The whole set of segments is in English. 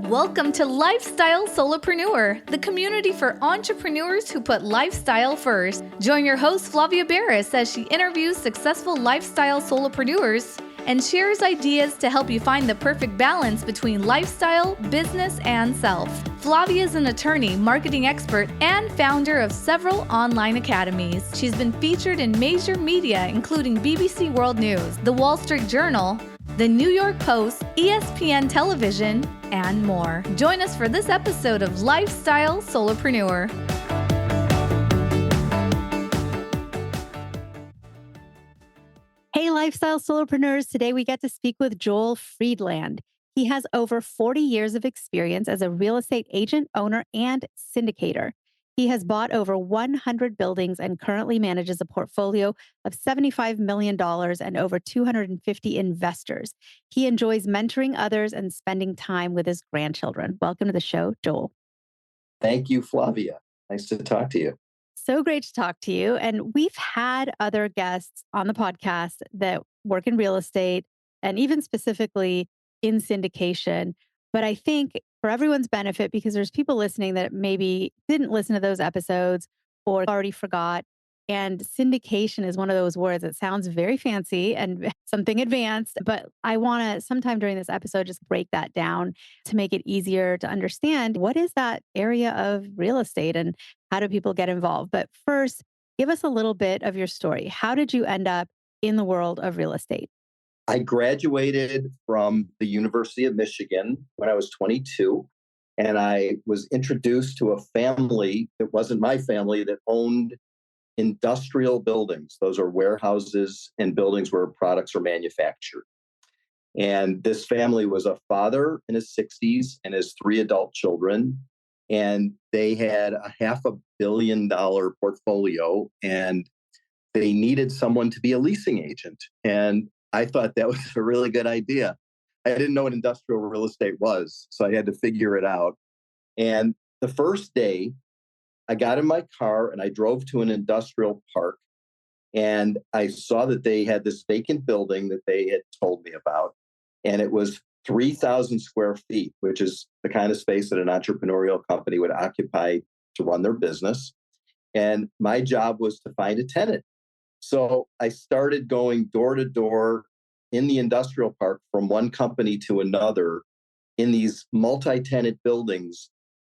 Welcome to Lifestyle Solopreneur, the community for entrepreneurs who put lifestyle first. Join your host, Flavia Barris, as she interviews successful lifestyle solopreneurs and shares ideas to help you find the perfect balance between lifestyle, business, and self. Flavia is an attorney, marketing expert, and founder of several online academies. She's been featured in major media, including BBC World News, The Wall Street Journal, The New York Post, ESPN Television, and more. Join us for this episode of Lifestyle Solopreneur. Hey, Lifestyle Solopreneurs. Today we get to speak with Joel Friedland. He has over 40 years of experience as a real estate agent, owner, and syndicator. He has bought over 100 buildings and currently manages a portfolio of $75 million and over 250 investors. He enjoys mentoring others and spending time with his grandchildren. Welcome to the show, Joel. Thank you, Flavia. Nice to talk to you. So great to talk to you. And we've had other guests on the podcast that work in real estate and even specifically in syndication. But I think for everyone's benefit, because there's people listening that maybe didn't listen to those episodes or already forgot. And syndication is one of those words that sounds very fancy and something advanced. But I want to sometime during this episode just break that down to make it easier to understand what is that area of real estate and how do people get involved. But first, give us a little bit of your story. How did you end up in the world of real estate? I graduated from the University of Michigan when I was 22, and I was introduced to a family that wasn't my family that owned industrial buildings. Those are warehouses and buildings where products are manufactured. And this family was a father in his 60s and his 3 adult children. And they had a $500 million portfolio, and they needed someone to be a leasing agent. And I thought that was a really good idea. I didn't know what industrial real estate was, so I had to figure it out. And the first day, I got in my car and I drove to an industrial park, and I saw that they had this vacant building that they had told me about. And it was 3,000 square feet, which is the kind of space that an entrepreneurial company would occupy to run their business. And my job was to find a tenant. So I started going door to door in the industrial park from one company to another in these multi-tenant buildings.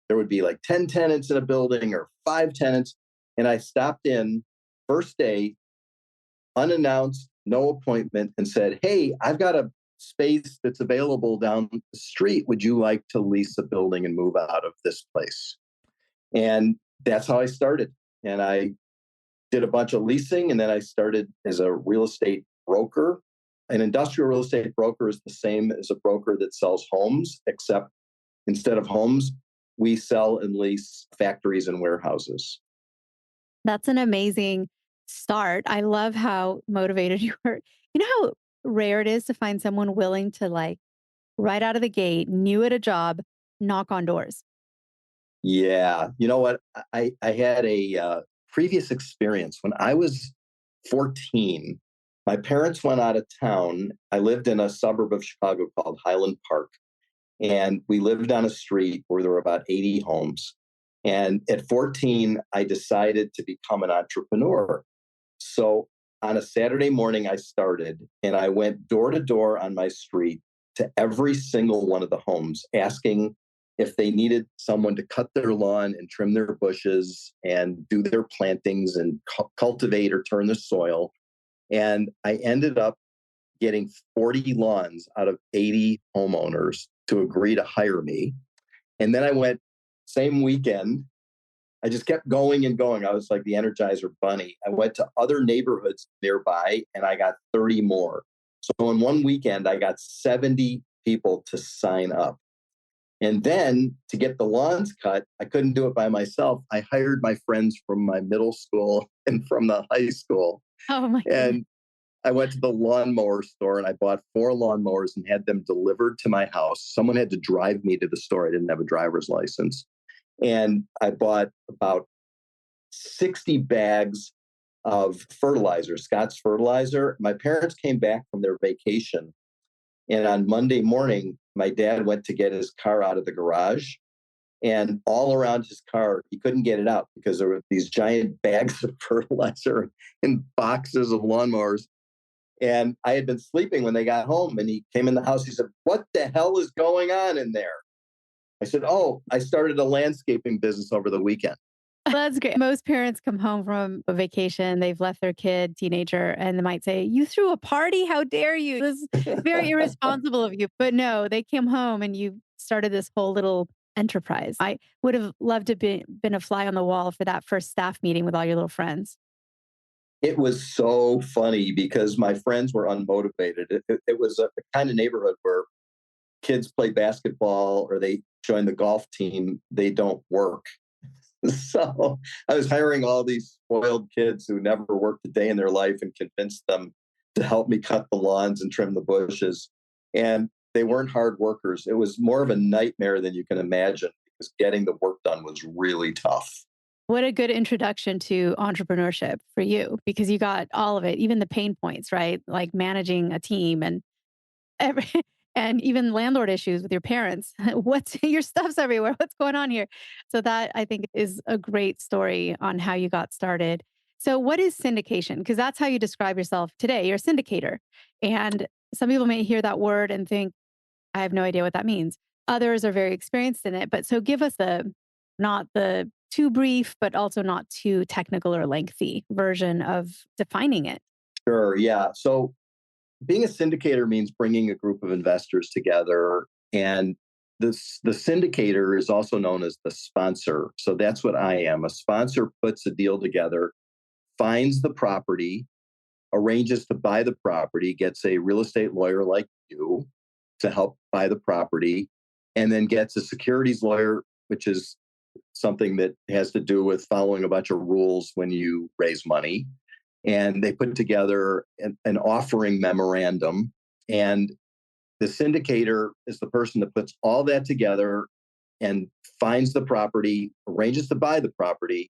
There would be like 10 tenants in a building or 5 tenants. And I stopped in first day, unannounced, no appointment, and said, "Hey, I've got a space that's available down the street. Would you like to lease a building and move out of this place?" And that's how I started. And I did a bunch of leasing, and then I started as a real estate broker. An industrial real estate broker is the same as a broker that sells homes, except instead of homes, we sell and lease factories and warehouses. That's an amazing start. I love how motivated you were. You know how rare it is to find someone willing to, like, right out of the gate, new at a job, knock on doors. Yeah. You know what? I had a previous experience when I was 14. My parents went out of town. I lived in a suburb of Chicago called Highland Park. And we lived on a street where there were about 80 homes. And at 14, I decided to become an entrepreneur. So on a Saturday morning, I started, and I went door to door on my street to every single one of the homes, asking if they needed someone to cut their lawn and trim their bushes and do their plantings and cultivate or turn the soil. And I ended up getting 40 lawns out of 80 homeowners to agree to hire me. And then I went same weekend. I just kept going and going. I was like the Energizer Bunny. I went to other neighborhoods nearby and I got 30 more. So in one weekend, I got 70 people to sign up. And then to get the lawns cut, I couldn't do it by myself. I hired my friends from my middle school and from the high school. Oh my And I went to the lawnmower store and I bought 4 lawnmowers and had them delivered to my house. Someone had to drive me to the store. I didn't have a driver's license. And I bought about 60 bags of fertilizer, Scott's fertilizer. My parents came back from their vacation. And on Monday morning, my dad went to get his car out of the garage. And all around his car, he couldn't get it out because there were these giant bags of fertilizer and boxes of lawnmowers. And I had been sleeping when they got home, and he came in the house. He said, "What the hell is going on in there?" I said, "Oh, I started a landscaping business over the weekend." That's great. Most parents come home from a vacation, they've left their kid, teenager, and they might say, "You threw a party? How dare you? This is very irresponsible of you." But no, they came home and you started this whole little enterprise. I would have loved to be been a fly on the wall for that first staff meeting with all your little friends. It was so funny because my friends were unmotivated. It was a kind of neighborhood where kids play basketball or they join the golf team, they don't work. So I was hiring all these spoiled kids who never worked a day in their life and convinced them to help me cut the lawns and trim the bushes. And they weren't hard workers. It was more of a nightmare than you can imagine because getting the work done was really tough. What a good introduction to entrepreneurship for you because you got all of it, even the pain points, right? Like managing a team and every, and even landlord issues with your parents. What's your stuff's everywhere? What's going on here? So that I think is a great story on how you got started. So what is syndication? Because that's how you describe yourself today. You're a syndicator. And some people may hear that word and think, I have no idea what that means. Others are very experienced in it. But so give us the not the too brief, but also not too technical or lengthy version of defining it. Sure. Yeah. So being a syndicator means bringing a group of investors together. And the syndicator is also known as the sponsor. So that's what I am. A sponsor puts a deal together, finds the property, arranges to buy the property, gets a real estate lawyer like you to help buy the property, and then gets a securities lawyer, which is something that has to do with following a bunch of rules when you raise money. And they put together an offering memorandum. And the syndicator is the person that puts all that together and finds the property, arranges to buy the property,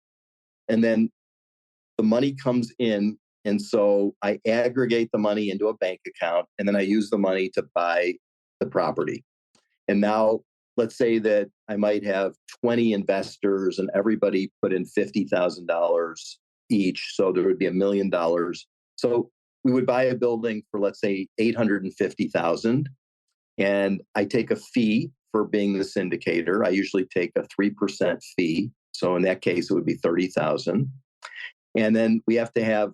and then the money comes in. And so I aggregate the money into a bank account, and then I use the money to buy the property. And now let's say that I might have 20 investors and everybody put in $50,000 each. So there would be $1 million. So we would buy a building for, let's say, 850,000. And I take a fee for being the syndicator. I usually take a 3% fee. So in that case, it would be 30,000. And then we have to have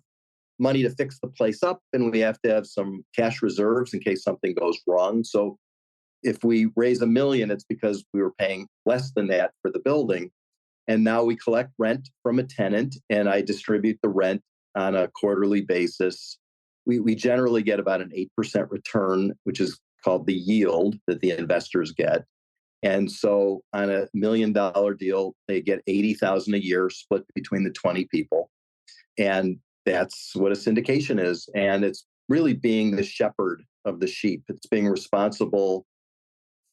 money to fix the place up, and we have to have some cash reserves in case something goes wrong. So if we raise $1 million, it's because we were paying less than that for the building. And now we collect rent from a tenant, and I distribute the rent on a quarterly basis. We generally get about an 8% return, which is called the yield that the investors get. And so on a $1 million deal, they get 80,000 a year split between the 20 people. And that's what a syndication is. And it's really being the shepherd of the sheep. It's being responsible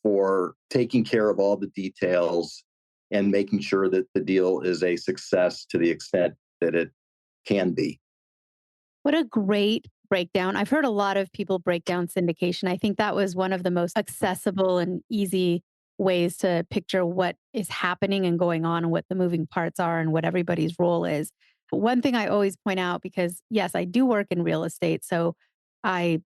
for taking care of all the details and making sure that the deal is a success to the extent that it can be. What a great breakdown. I've heard a lot of people break down syndication. I think that was one of the most accessible and easy ways to picture what is happening and going on and what the moving parts are and what everybody's role is. One thing I always point out, because yes, I do work in real estate. So I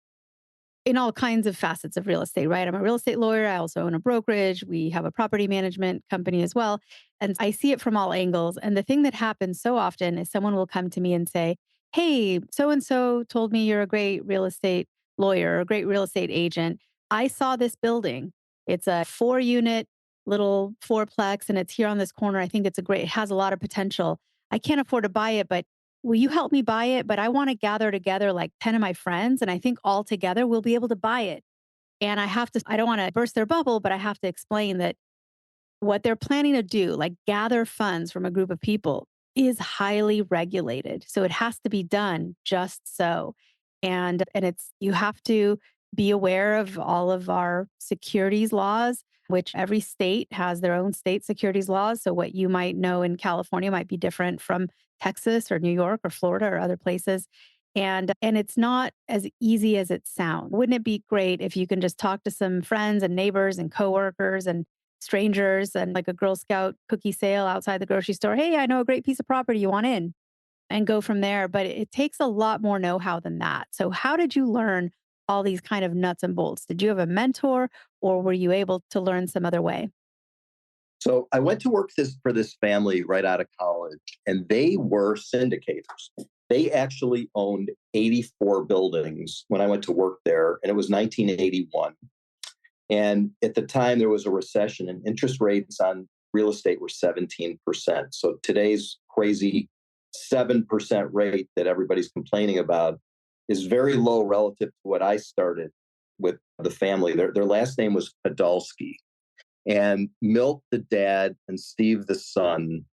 in all kinds of facets of real estate, right? I'm a real estate lawyer. I also own a brokerage. We have a property management company as well. And I see it from all angles. And the thing that happens so often is someone will come to me and say, "Hey, so and so told me you're a great real estate lawyer or a great real estate agent. I saw this building. It's a 4 unit little fourplex and it's here on this corner. I think it has a lot of potential. I can't afford to buy it, but will you help me buy it? But I want to gather together like 10 of my friends. And I think all together we'll be able to buy it." And I don't want to burst their bubble, but I have to explain that what they're planning to do, like gather funds from a group of people, is highly regulated. So it has to be done just so. And it's you have to be aware of all of our securities laws, which every state has their own state securities laws. So what you might know in California might be different from Texas or New York or Florida or other places. And it's not as easy as it sounds. Wouldn't it be great if you can just talk to some friends and neighbors and coworkers and strangers and like a Girl Scout cookie sale outside the grocery store? Hey, I know a great piece of property you want in, and go from there. But it takes a lot more know-how than that. So how did you learn all these kind of nuts and bolts? Did you have a mentor or were you able to learn some other way? So I went to work for this family right out of college, and they were syndicators. They actually owned 84 buildings when I went to work there, and it was 1981. And at the time, there was a recession, and interest rates on real estate were 17%. So today's crazy 7% rate that everybody's complaining about is very low relative to what I started with the family. Their last name was Podolsky. And Milt, the dad, and Steve, the son,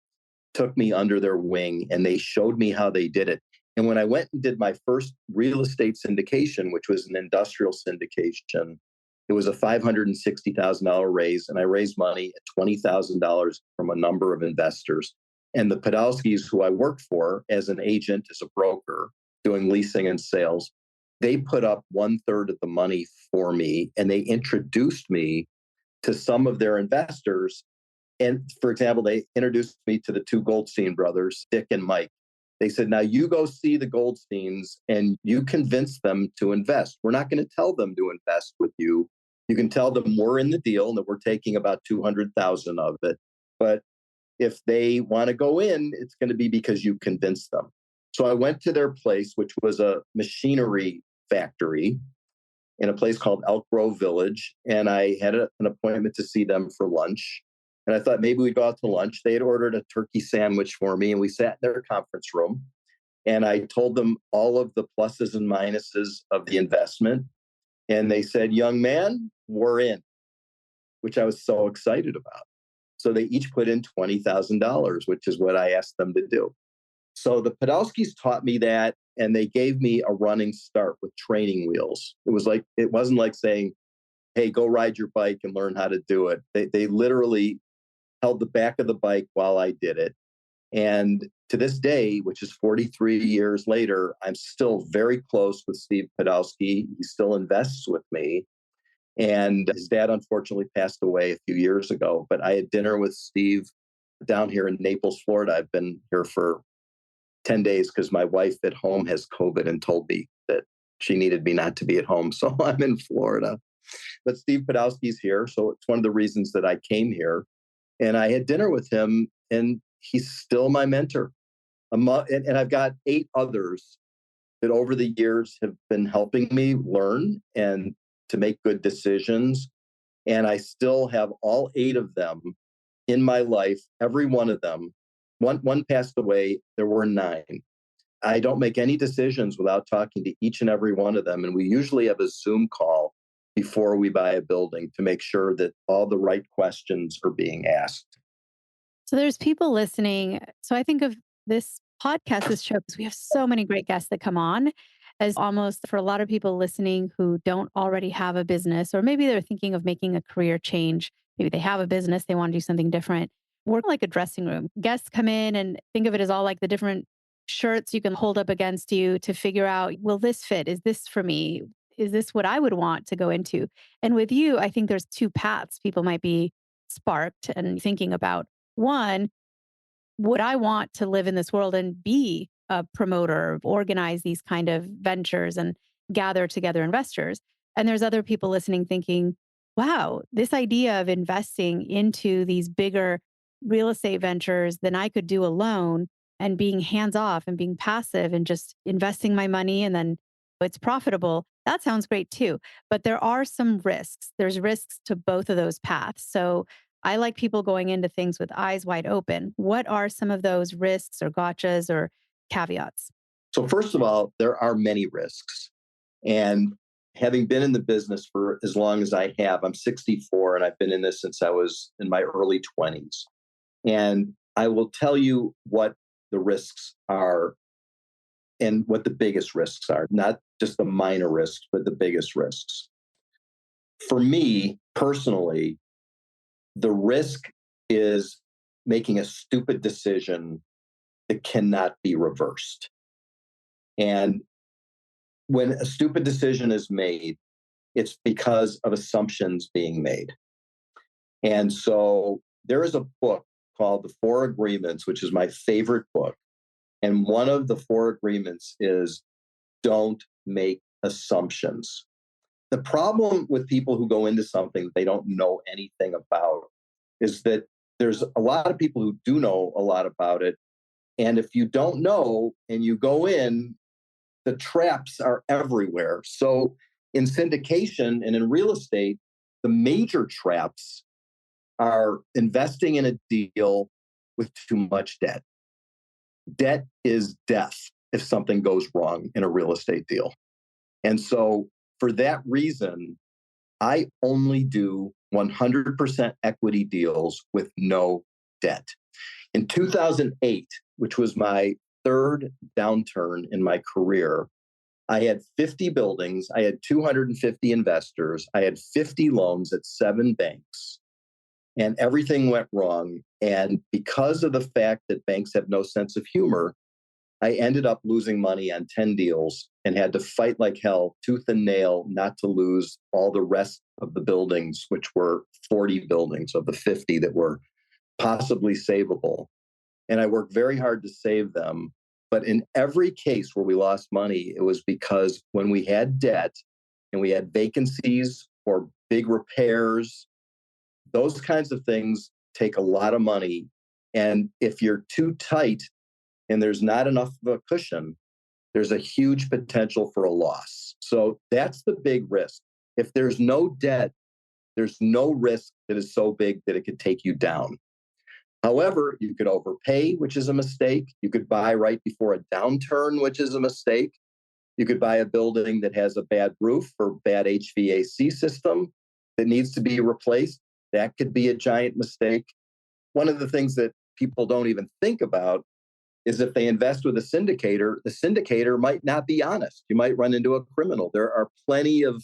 took me under their wing and they showed me how they did it. And when I went and did my first real estate syndication, which was an industrial syndication, it was a $560,000 raise. And I raised money at $20,000 from a number of investors. And the Podolskis, who I worked for as an agent, as a broker, doing leasing and sales, they put up 1/3 of the money for me and they introduced me to some of their investors. And for example, they introduced me to the two Goldstein brothers, Dick and Mike. They said, now you go see the Goldsteins and you convince them to invest. We're not going to tell them to invest with you. You can tell them we're in the deal and that we're taking about 200,000 of it. But if they want to go in, it's going to be because you convince them. So I went to their place, which was a machinery factory in a place called Elk Grove Village. And I had an appointment to see them for lunch. And I thought maybe we'd go out to lunch. They had ordered a turkey sandwich for me, and we sat in their conference room. And I told them all of the pluses and minuses of the investment. And they said, young man, we're in, which I was so excited about. So they each put in $20,000, which is what I asked them to do. So the Podolskis taught me that, and they gave me a running start with training wheels. It wasn't like saying, hey, go ride your bike and learn how to do it. They literally held the back of the bike while I did it. And to this day, which is 43 years later, I'm still very close with Steve Podolsky. He still invests with me. And his dad unfortunately passed away a few years ago. But I had dinner with Steve down here in Naples, Florida. I've been here for 10 days because my wife at home has COVID and told me that she needed me not to be at home. So I'm in Florida. But Steve Podolsky's here. So it's one of the reasons that I came here. And I had dinner with him, and he's still my mentor. And I've got 8 others that over the years have been helping me learn and to make good decisions. And I still have all 8 of them in my life, every one of them. One passed away, there were 9. I don't make any decisions without talking to each and every one of them. And we usually have a Zoom call before we buy a building to make sure that all the right questions are being asked. So there's people listening. So I think of this podcast, this show, because we have so many great guests that come on, as almost for a lot of people listening who don't already have a business, or maybe they're thinking of making a career change. Maybe they have a business, they want to do something different. We're like a dressing room. Guests come in and think of it as all like the different shirts you can hold up against you to figure out, will this fit? Is this for me? Is this what I would want to go into? And with you, I think there's 2 paths people might be sparked and thinking about. One, would I want to live in this world and be a promoter, organize these kind of ventures and gather together investors? And there's other people listening thinking, wow, this idea of investing into these bigger real estate ventures than I could do alone, and being hands off and being passive and just investing my money and then it's profitable. That sounds great too. But there are some risks. There's risks to both of those paths. So I like people going into things with eyes wide open. What are some of those risks or gotchas or caveats? So first of all, there are many risks. And having been in the business for as long as I have, I'm 64 and I've been in this since I was in my early 20s. And I will tell you what the risks are and what the biggest risks are, not just the minor risks, but the biggest risks. For me personally, the risk is making a stupid decision that cannot be reversed. And When a stupid decision is made, it's because of assumptions being made. And so there is a book called The Four Agreements, which is my favorite book. And one of the four agreements is don't make assumptions. The problem with people who go into something they don't know anything about is that there's a lot of people who do know a lot about it. And if you don't know and you go in, the traps are everywhere. So in syndication and in real estate, the major traps are investing in a deal with too much debt. Debt is death if something goes wrong in a real estate deal. And so for that reason, I only do 100% equity deals with no debt. In 2008, which was my third downturn in my career, I had 50 buildings, I had 250 investors, I had 50 loans at 7 banks, and everything went wrong. And because of the fact that banks have no sense of humor, I ended up losing money on 10 deals and had to fight like hell, tooth and nail, not to lose all the rest of the buildings, which were 40 buildings of the 50 that were possibly savable. And I worked very hard to save them. But in every case where we lost money, it was because when we had debt and we had vacancies or big repairs, those kinds of things take a lot of money. And if you're too tight and there's not enough of a cushion, there's a huge potential for a loss. So that's the big risk. If there's no debt, there's no risk that is so big that it could take you down. However, you could overpay, which is a mistake. You could buy right before a downturn, which is a mistake. You could buy a building that has a bad roof or bad HVAC system that needs to be replaced. That could be a giant mistake. One of the things that people don't even think about is if they invest with a syndicator, the syndicator might not be honest. You might run into a criminal. There are plenty of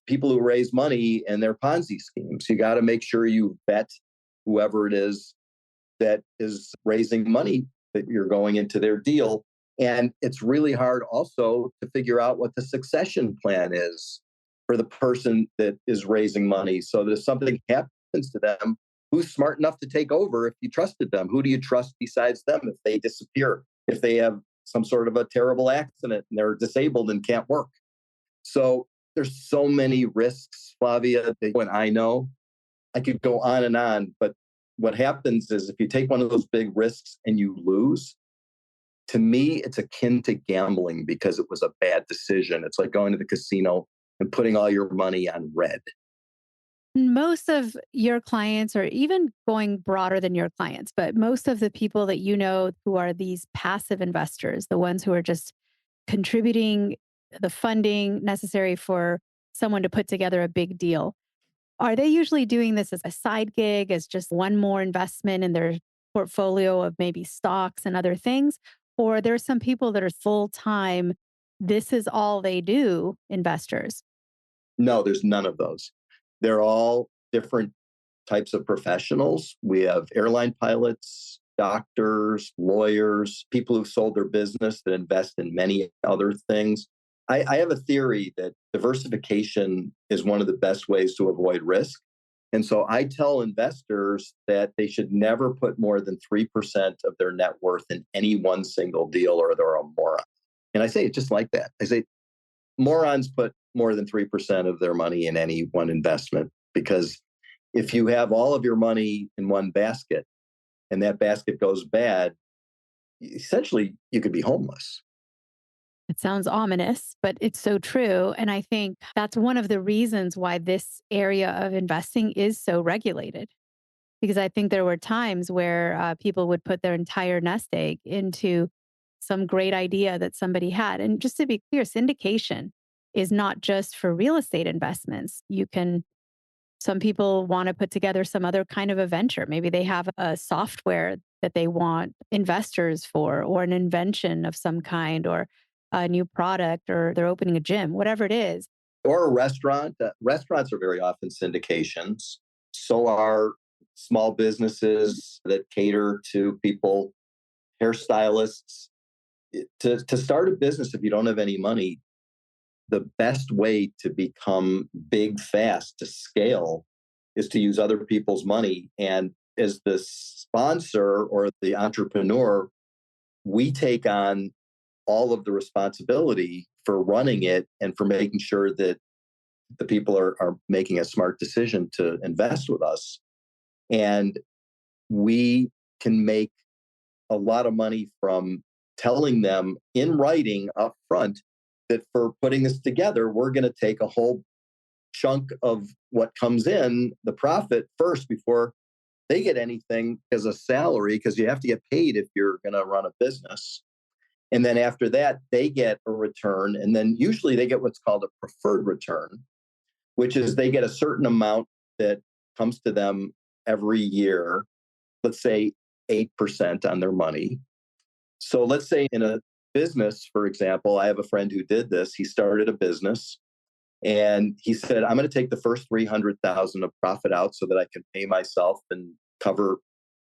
people who raise money and they're Ponzi schemes. You got to make sure you vet whoever it is that is raising money that you're going into their deal. And it's really hard also to figure out what the succession plan is for the person that is raising money. So that if something happens to them, who's smart enough to take over if you trusted them? Who do you trust besides them if they disappear, if they have some sort of a terrible accident and they're disabled and can't work? So there's so many risks, Flavia, that when I know, I could go on, but what happens is if you take one of those big risks and you lose, to me, it's akin to gambling because it was a bad decision. It's like going to the casino and putting all your money on red. Most of your clients, or even going broader than your clients, but most of the people that you know who are these passive investors, the ones who are just contributing the funding necessary for someone to put together a big deal, are they usually doing this as a side gig, as just one more investment in their portfolio of maybe stocks and other things? Or there are some people that are full time, this is all they do, investors? No, there's none of those. They're all different types of professionals. We have airline pilots, doctors, lawyers, people who've sold their business that invest in many other things. I have a theory that diversification is one of the best ways to avoid risk. And so I tell investors that they should never put more than 3% of their net worth in any one single deal or they're a moron. And I say it just like that. I say morons put more than 3% of their money in any one investment, because if you have all of your money in one basket and that basket goes bad, essentially you could be homeless. It sounds ominous, but it's so true. And I think that's one of the reasons why this area of investing is so regulated. Because I think there were times where people would put their entire nest egg into some great idea that somebody had. And just to be clear, syndication is not just for real estate investments. Some people want to put together some other kind of a venture. Maybe they have a software that they want investors for, or an invention of some kind, or a new product, or they're opening a gym, whatever it is. Or a restaurant. Restaurants are very often syndications. So are small businesses that cater to people, hairstylists. To start a business, if you don't have any money, the best way to become big fast, to scale, is to use other people's money. And as the sponsor or the entrepreneur, we take on all of the responsibility for running it and for making sure that the people are making a smart decision to invest with us. And we can make a lot of money from telling them in writing up front that for putting this together, we're going to take a whole chunk of what comes in, the profit first, before they get anything as a salary, because you have to get paid if you're going to run a business. And then after that, they get a return. And then usually they get what's called a preferred return, which is they get a certain amount that comes to them every year, let's say 8% on their money. So let's say in a business, for example, I have a friend who did this. He started a business and he said, I'm going to take the first 300,000 of profit out so that I can pay myself and cover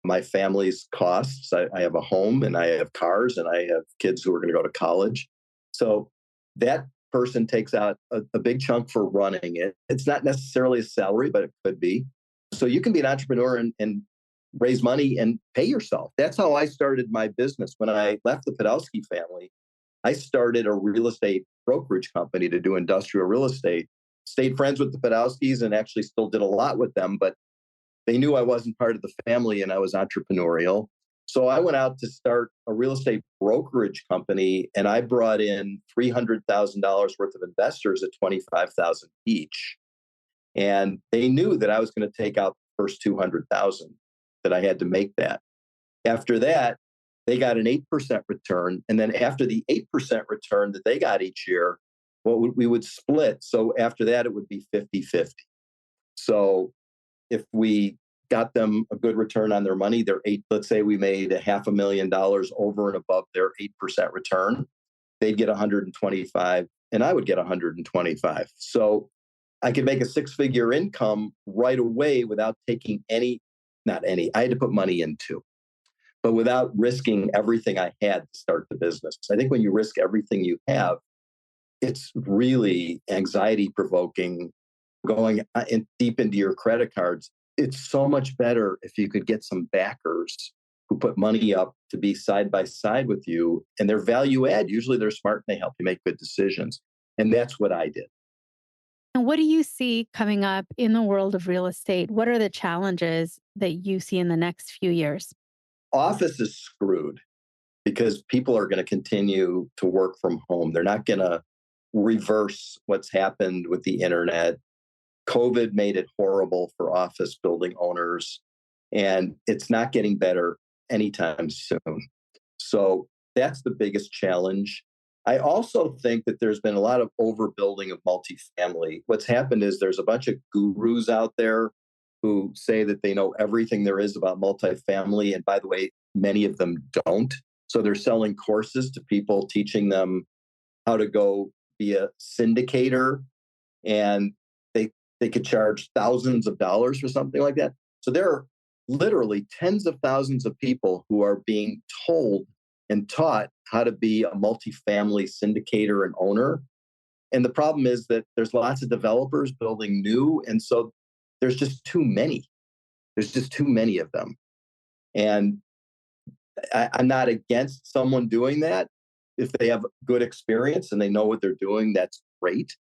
my family's costs. I have a home and I have cars and I have kids who are going to go to college. So that person takes out a big chunk for running it. It's not necessarily a salary, but it could be. So you can be an entrepreneur and raise money and pay yourself. That's how I started my business. When I left the Podolsky family, I started a real estate brokerage company to do industrial real estate. Stayed friends with the Podolskys and actually still did a lot with them, but they knew I wasn't part of the family and I was entrepreneurial. So I went out to start a real estate brokerage company and I brought in $300,000 worth of investors at $25,000 each. And they knew that I was going to take out the first $200,000, that I had to make that. After that, they got an 8% return. And then after the 8% return that they got each year, we would split. So after that, it would be 50-50. So if we got them a good return on their money, let's say we made $500,000 over and above their 8% return, they'd get 125 and I would get 125. So I could make a six-figure income right away without taking not any, I had to put money into, but without risking everything I had to start the business. I think when you risk everything you have, it's really anxiety provoking, going deep into your credit cards. It's so much better if you could get some backers who put money up to be side by side with you, and they're value add. Usually they're smart and they help you make good decisions. And that's what I did. And what do you see coming up in the world of real estate? What are the challenges that you see in the next few years? Office is screwed because people are going to continue to work from home. They're not going to reverse what's happened with the internet. COVID made it horrible for office building owners, and it's not getting better anytime soon. So that's the biggest challenge. I also think that there's been a lot of overbuilding of multifamily. What's happened is there's a bunch of gurus out there who say that they know everything there is about multifamily. And by the way, many of them don't. So they're selling courses to people, teaching them how to go be a syndicator, and they could charge thousands of dollars for something like that. So there are literally tens of thousands of people who are being told and taught how to be a multifamily syndicator and owner. And the problem is that there's lots of developers building new. And so there's just too many. There's just too many of them. And I'm not against someone doing that. If they have good experience and they know what they're doing, that's great.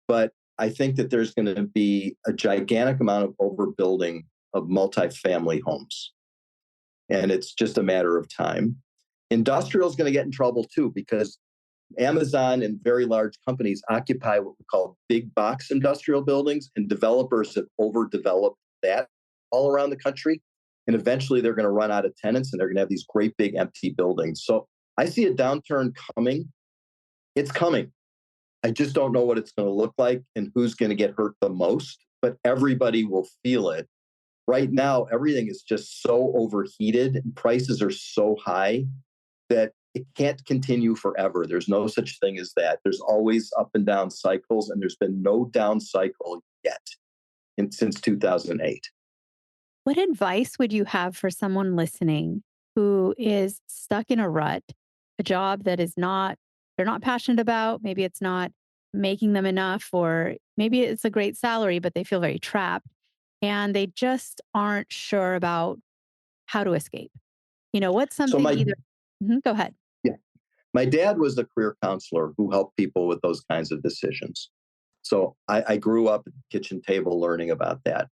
But I think that there's going to be a gigantic amount of overbuilding of multifamily homes. And it's just a matter of time. Industrial is going to get in trouble too, because Amazon and very large companies occupy what we call big box industrial buildings, and developers have overdeveloped that all around the country. And eventually they're going to run out of tenants and they're going to have these great big empty buildings. So I see a downturn coming. It's coming. I just don't know what it's going to look like and who's going to get hurt the most, but everybody will feel it. Right now, everything is just so overheated and prices are so high that it can't continue forever. There's no such thing as that. There's always up and down cycles, and there's been no down cycle yet since 2008. What advice would you have for someone listening who is stuck in a rut, a job that they're not passionate about? Maybe it's not making them enough, or maybe it's a great salary, but they feel very trapped and they just aren't sure about how to escape. What's So something my either. Mhm, go ahead. yeah, my dad was a career counselor who helped people with those kinds of decisions. So I grew up at the kitchen table learning about that.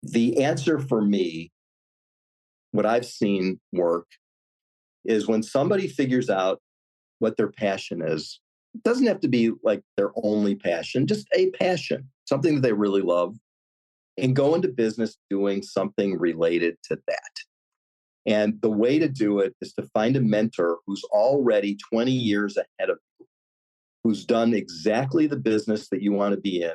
The answer for me, what I've seen work, is when somebody figures out what their passion is. It doesn't have to be like their only passion, just a passion, something that they really love, and go into business doing something related to that. And the way to do it is to find a mentor who's already 20 years ahead of you, who's done exactly the business that you want to be in,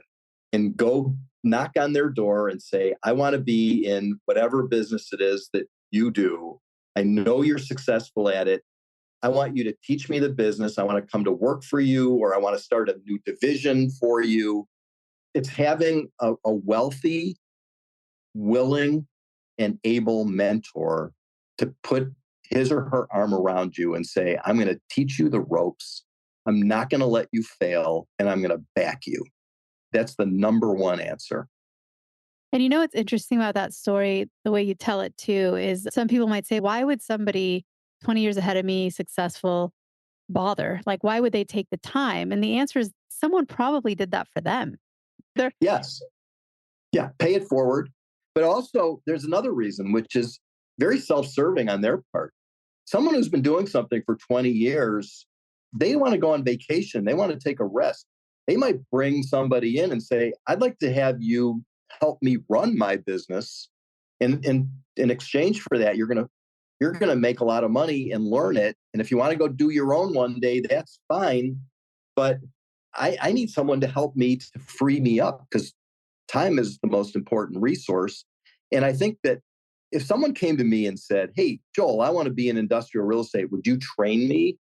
and go knock on their door and say, I want to be in whatever business it is that you do. I know you're successful at it. I want you to teach me the business. I want to come to work for you, or I want to start a new division for you. It's having a wealthy, willing, and able mentor to put his or her arm around you and say, I'm going to teach you the ropes. I'm not going to let you fail, and I'm going to back you. That's the number one answer. And what's interesting about that story, the way you tell it too, is some people might say, why would somebody 20 years ahead of me, successful, bother? Like, why would they take the time? And the answer is someone probably did that for them. They're, Yes. Yeah. Pay it forward. But also, there's another reason, which is very self serving on their part. Someone who's been doing something for 20 years, they want to go on vacation. They want to take a rest. They might bring somebody in and say, I'd like to have you help me run my business. And in exchange for that, you're gonna make a lot of money and learn it. And if you want to go do your own one day, that's fine. But I need someone to help me to free me up, because time is the most important resource. And I think that if someone came to me and said, hey, Joel, I want to be in industrial real estate, would you train me?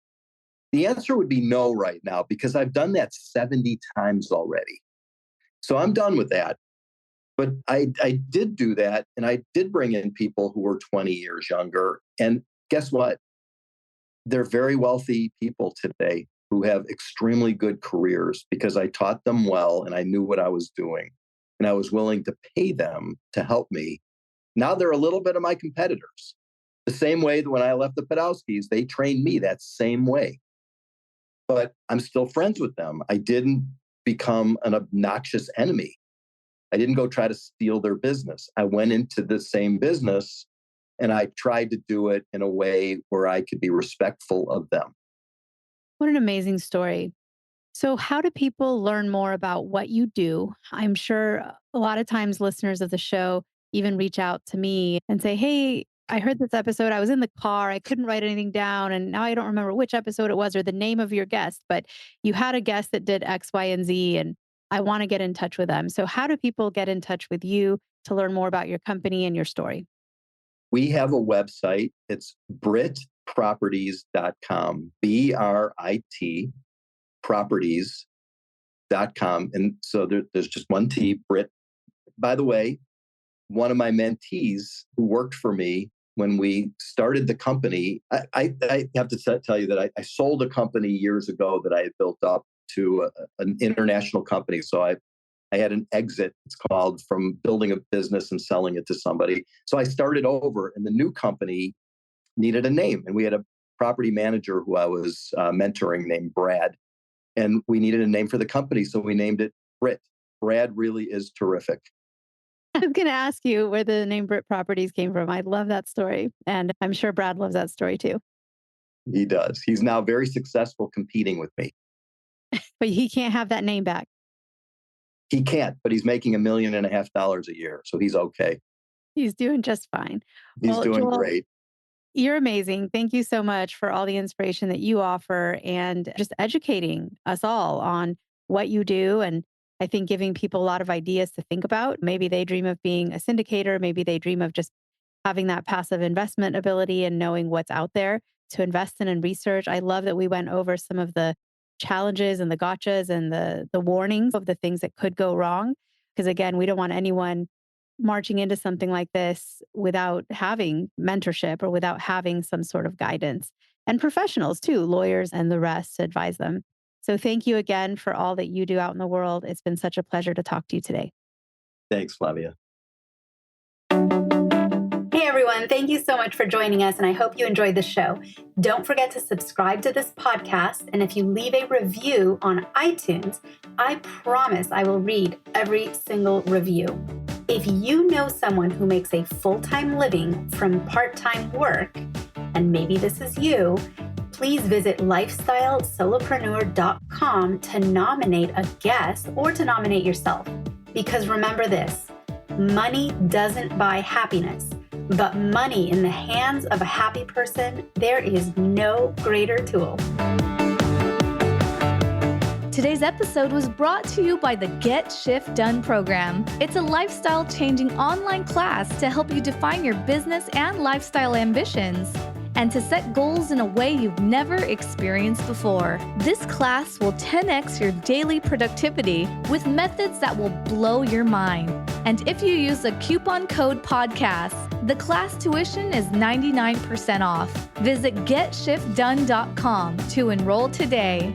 The answer would be no right now, because I've done that 70 times already. So I'm done with that. But I did do that. And I did bring in people who were 20 years younger. And guess what? They're very wealthy people today who have extremely good careers, because I taught them well and I knew what I was doing. And I was willing to pay them to help me. Now they're a little bit of my competitors. The same way that when I left the Podolskis, they trained me that same way. But I'm still friends with them. I didn't become an obnoxious enemy. I didn't go try to steal their business. I went into the same business and I tried to do it in a way where I could be respectful of them. what an amazing story. So, how do people learn more about what you do? I'm sure a lot of times listeners of the show even reach out to me and say, hey, I heard this episode. I was in the car. I couldn't write anything down. And now I don't remember which episode it was or the name of your guest, but you had a guest that did X, Y, and Z, and I want to get in touch with them. So, how do people get in touch with you to learn more about your company and your story? We have a website. It's britproperties.com, BRIT properties.com. And so there's just one T, Brit. By the way, one of my mentees who worked for me when we started the company, I have to tell you that I sold a company years ago that I had built up to an international company. So I had an exit, it's called, from building a business and selling it to somebody. So I started over, and the new company needed a name. And we had a property manager who I was mentoring named Brad. And we needed a name for the company. So we named it Brit. Brad really is terrific. I was going to ask you where the name Brit Properties came from. I love that story. And I'm sure Brad loves that story too. He does. He's now very successful competing with me. But he can't have that name back. He can't, but he's making $1.5 million a year. So he's okay. He's doing just fine. He's Well, doing Joel, great. you're amazing. Thank you so much for all the inspiration that you offer and just educating us all on what you do. And I think giving people a lot of ideas to think about. Maybe they dream of being a syndicator. Maybe they dream of just having that passive investment ability and knowing what's out there to invest in and research. I love that we went over some of the challenges and the gotchas and the warnings of the things that could go wrong. Because again, we don't want anyone marching into something like this without having mentorship or without having some sort of guidance, and professionals too, lawyers and the rest, to advise them. So thank you again for all that you do out in the world. It's been such a pleasure to talk to you today. Thanks, Flavia. Hey everyone, thank you so much for joining us, and I hope you enjoyed the show. Don't forget to subscribe to this podcast, and if you leave a review on iTunes, I promise I will read every single review. If you know someone who makes a full-time living from part-time work, and maybe this is you, please visit lifestylesolopreneur.com to nominate a guest or to nominate yourself. Because remember this, money doesn't buy happiness, but money in the hands of a happy person, there is no greater tool. Today's episode was brought to you by the Get Shift Done program. It's a lifestyle-changing online class to help you define your business and lifestyle ambitions and to set goals in a way you've never experienced before. This class will 10x your daily productivity with methods that will blow your mind. And if you use the coupon code podcast, the class tuition is 99% off. Visit GetShiftDone.com to enroll today.